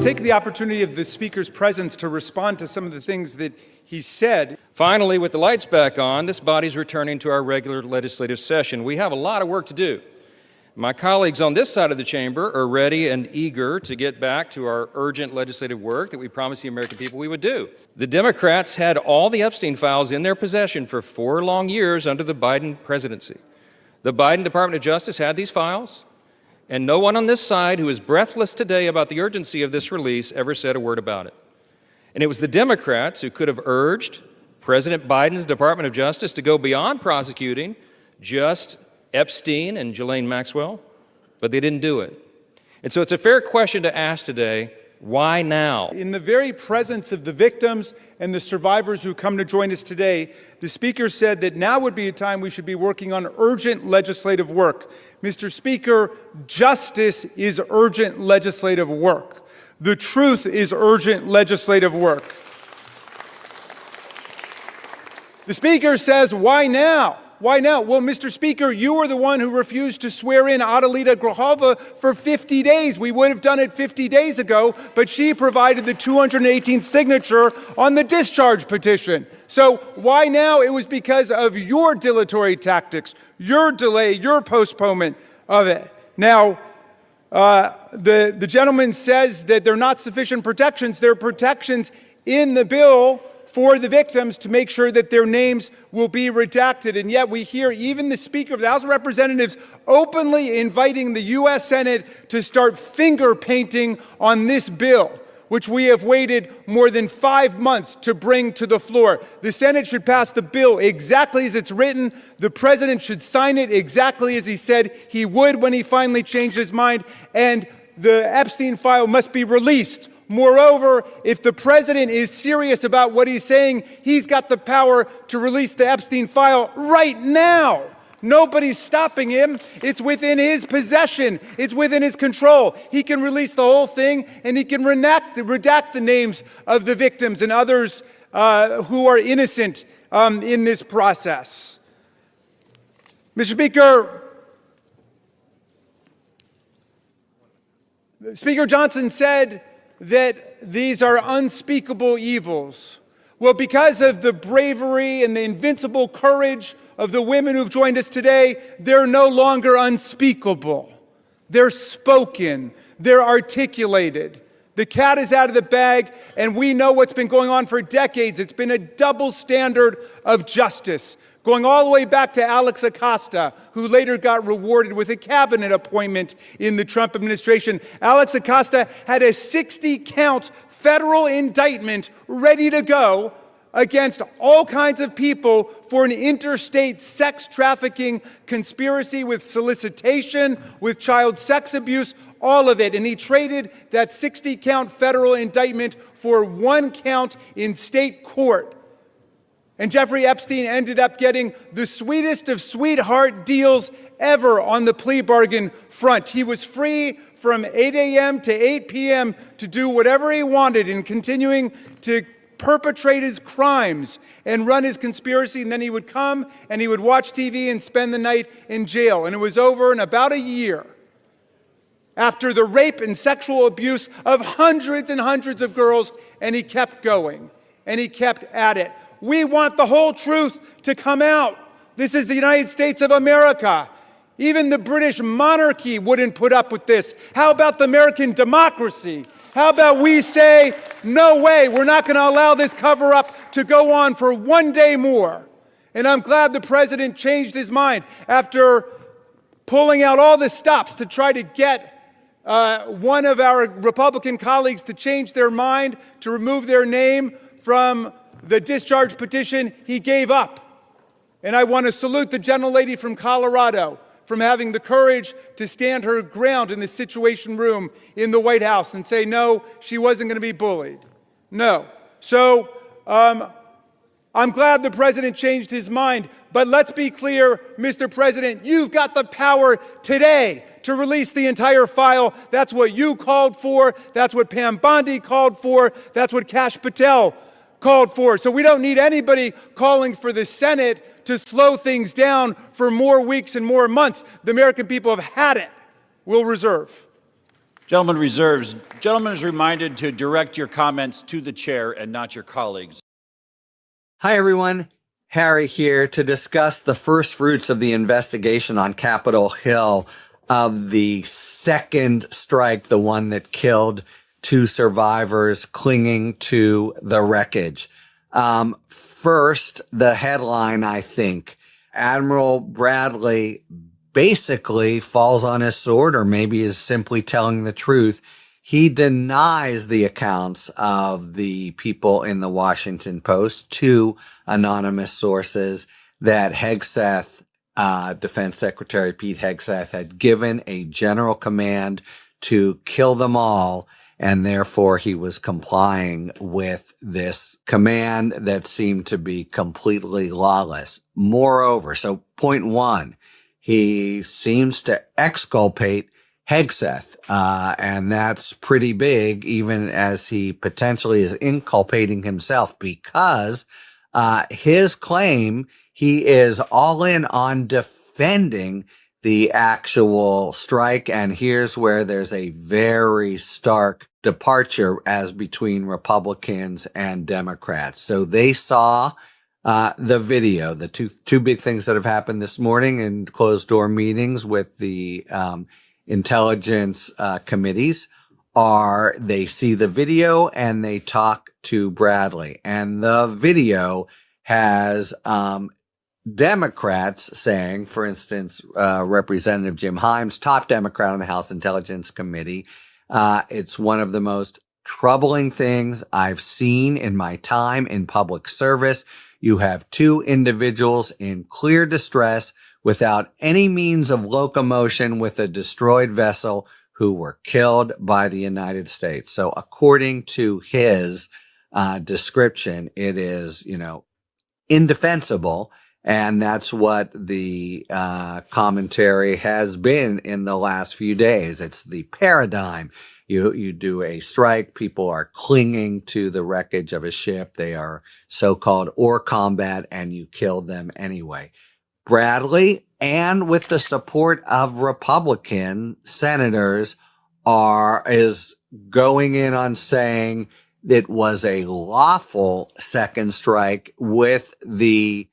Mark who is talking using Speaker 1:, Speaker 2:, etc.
Speaker 1: take the opportunity of the Speaker's presence to respond to some of the things that he said.
Speaker 2: Finally, with the lights back on, this body's returning to our regular legislative session. We have a lot of work to do. My colleagues on this side of the chamber are ready and eager to get back to our urgent legislative work that we promised the American people we would do. The Democrats had all the Epstein files in their possession for 4 long years under the Biden presidency. The Biden Department of Justice had these files, and no one on this side who is breathless today about the urgency of this release ever said a word about it. And it was the Democrats who could have urged President Biden's Department of Justice to go beyond prosecuting just Epstein and Ghislaine Maxwell, but they didn't do it. And so it's a fair question to ask today, why now?
Speaker 1: In the very presence of the victims and the survivors who come to join us today, the Speaker said that now would be a time we should be working on urgent legislative work. Mr. Speaker, justice is urgent legislative work. The truth is urgent legislative work. The Speaker says, why now? Why now? Well, Mr. Speaker, you were the one who refused to swear in Adelita Grijalva for 50 days. We would have done it 50 days ago, but she provided the 218th signature on the discharge petition. So why now? It was because of your dilatory tactics, your delay, your postponement of it. Now, the gentleman says that there are not sufficient protections. There are protections in the bill for the victims to make sure that their names will be redacted. And yet we hear even the Speaker of the House of Representatives openly inviting the U.S. Senate to start finger painting on this bill, which we have waited more than 5 months to bring to the floor. The Senate should pass the bill exactly as it's written. The President should sign it exactly as he said he would when he finally changed his mind. And the Epstein file must be released. Moreover, if the President is serious about what he's saying, he's got the power to release the Epstein file right now. Nobody's stopping him. It's within his possession. It's within his control. He can release the whole thing, and he can redact the names of the victims and others who are innocent in this process. Mr. Speaker, Speaker Johnson said that these are unspeakable evils. Well, because of the bravery and the invincible courage of the women who've joined us today, they're no longer unspeakable. They're spoken. They're articulated. The cat is out of the bag, and we know what's been going on for decades. It's been a double standard of justice, going all the way back to Alex Acosta, who later got rewarded with a cabinet appointment in the Trump administration. Alex Acosta had a 60-count federal indictment ready to go against all kinds of people for an interstate sex trafficking conspiracy with solicitation, with child sex abuse, all of it. And he traded that 60-count federal indictment for 1 count in state court. And Jeffrey Epstein ended up getting the sweetest of sweetheart deals ever on the plea bargain front. He was free from 8 a.m. to 8 p.m. to do whatever he wanted and continuing to perpetrate his crimes and run his conspiracy. And then he would come and he would watch TV and spend the night in jail. And it was over in about a year after the rape and sexual abuse of hundreds and hundreds of girls. And he kept going and he kept at it. We want the whole truth to come out. This is the United States of America. Even the British monarchy wouldn't put up with this. How about the American democracy? How about we say, no way, we're not going to allow this cover-up to go on for 1 day more. And I'm glad the President changed his mind after pulling out all the stops to try to get one of our Republican colleagues to change their mind, to remove their name from the discharge petition. He gave up. And I want to salute the gentlelady from Colorado from having the courage to stand her ground in the Situation Room in the White House and say, no, she wasn't going to be bullied. No. So I'm glad the President changed his mind. But let's be clear, Mr. President, you've got the power today to release the entire file. That's what you called for. That's what Pam Bondi called for. That's what Kash Patel called for. So we don't need anybody calling for the Senate to slow things down for more weeks and more months. The American people have had it. We'll reserve.
Speaker 3: Gentleman reserves. Gentleman is reminded to direct your comments to the chair and not your colleagues.
Speaker 4: Hi, everyone. Harry here to discuss the first fruits of the investigation on Capitol Hill of the second strike, the one that killed two survivors clinging to the wreckage. First, the headline, I think, Admiral Bradley basically falls on his sword, or maybe is simply telling the truth. He denies the accounts of the people in the Washington Post, two anonymous sources, that Hegseth, Defense Secretary Pete Hegseth, had given a general command to kill them all, and therefore he was complying with this command that seemed to be completely lawless. Moreover, so point one, he seems to exculpate Hegseth, and that's pretty big, even as he potentially is inculpating himself, because his claim, he is all in on defending the actual strike, and here's where there's a very stark departure as between Republicans and Democrats. So they saw the video, the two big things that have happened this morning in closed door meetings with the intelligence committees are they see the video and they talk to Bradley. And the video has Democrats saying, for instance, Representative Jim Himes, top Democrat on the House Intelligence Committee, it's one of the most troubling things I've seen in my time in public service. You have two individuals in clear distress without any means of locomotion with a destroyed vessel who were killed by the United States. So according to his description, it is, indefensible. And that's what the commentary has been in the last few days. It's the paradigm. You do a strike, people are clinging to the wreckage of a ship. They are so-called or combat, and you kill them anyway. Bradley, and with the support of Republican senators, is going in on saying it was a lawful second strike with the